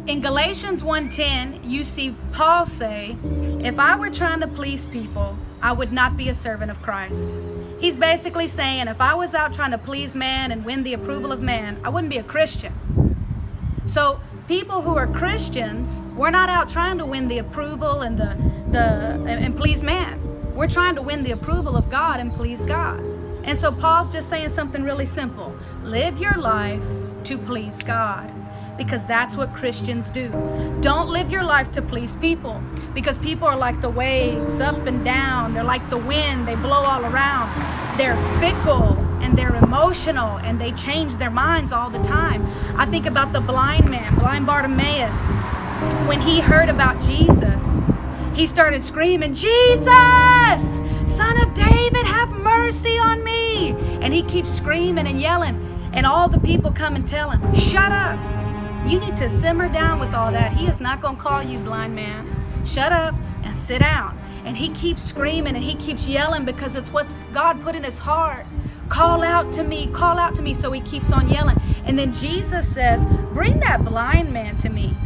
In Galatians 1:10, you see Paul say, if I were trying to please people, I would not be a servant of Christ. He's basically saying, if I was out trying to please man and win the approval of man, I wouldn't be a Christian. So people who are Christians, we're not out trying to win the approval and and please man. We're trying to win the approval of God and please God. And so Paul's just saying something really simple. Live your life to please God, because that's what Christians do. Don't live your life to please people, because people are like the waves, up and down. They're like the wind, they blow all around. They're fickle and they're emotional and they change their minds all the time. I think about the blind man, blind Bartimaeus. When he heard about Jesus, he started screaming, Jesus, Son of David, have mercy on me. And he keeps screaming and yelling, and all the people come and tell him, shut up. You need to simmer down with all that. He is not going to call you blind man. Shut up and sit down. And he keeps screaming and he keeps yelling because it's what God put in his heart. Call out to me, call out to me. So he keeps on yelling. And then Jesus says, bring that blind man to me.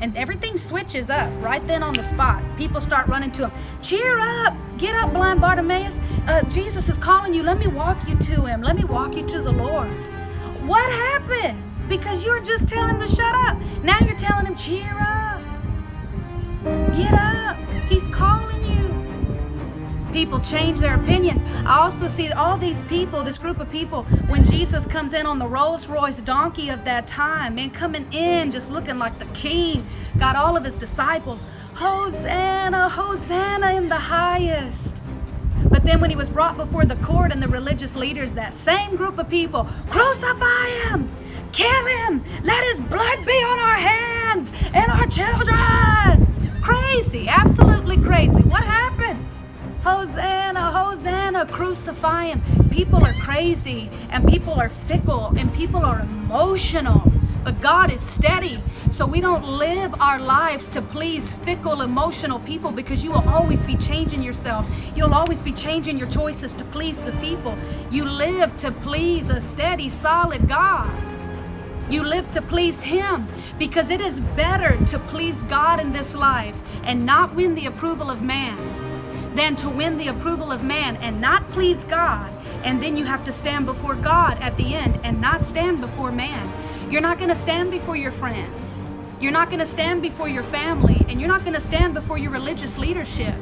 And everything switches up right then on the spot. People start running to him. Cheer up. Get up, blind Bartimaeus. Jesus is calling you. Let me walk you to him. Let me walk you to the Lord. What happened? Because you were just telling him to shut up. Now you're telling him, cheer up. Get up. He's calling you. People change their opinions. I also see all these people, this group of people, when Jesus comes in on the Rolls Royce donkey of that time, and coming in just looking like the king, got all of his disciples, Hosanna, Hosanna in the highest. But then when he was brought before the court and the religious leaders, that same group of people, crucify him, kill him, let his blood be on our hands and our children. Crazy, absolutely crazy. What happened? Hosanna, Hosanna, crucify him. People are crazy and people are fickle and people are emotional. But God is steady. So we don't live our lives to please fickle, emotional people, because you will always be changing yourself. You'll always be changing your choices to please the people. You live to please a steady, solid God. You live to please Him, because it is better to please God in this life and not win the approval of man than to win the approval of man and not please God, and then you have to stand before God at the end and not stand before man. You're not going to stand before your friends. You're not going to stand before your family, and you're not going to stand before your religious leadership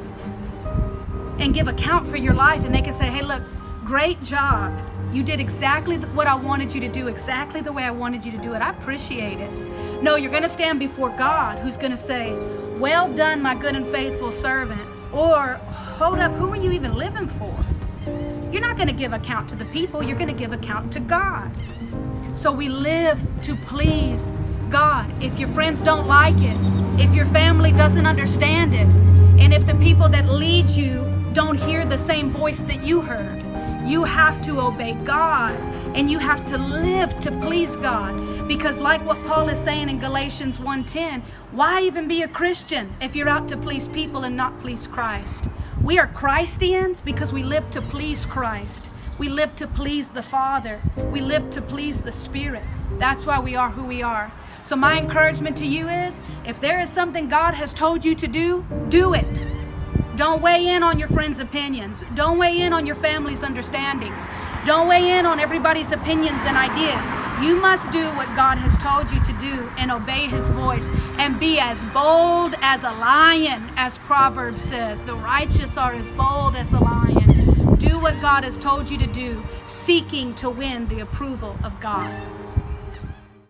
and give account for your life, and they can say, hey, look, great job. You did exactly what I wanted you to do, exactly the way I wanted you to do it. I appreciate it. No, you're going to stand before God, who's going to say, well done, my good and faithful servant. Or, hold up, who are you even living for? You're not going to give account to the people. You're going to give account to God. So we live to please God. If your friends don't like it, if your family doesn't understand it, and if the people that lead you don't hear the same voice that you heard, you have to obey God, and you have to live to please God. Because like what Paul is saying in Galatians 1:10, why even be a Christian if you're out to please people and not please Christ? We are Christians because we live to please Christ. We live to please the Father. We live to please the Spirit. That's why we are who we are. So my encouragement to you is, if there is something God has told you to do, do it. Don't weigh in on your friends' opinions. Don't weigh in on your family's understandings. Don't weigh in on everybody's opinions and ideas. You must do what God has told you to do and obey His voice and be as bold as a lion, as Proverbs says. The righteous are as bold as a lion. Do what God has told you to do, seeking to win the approval of God.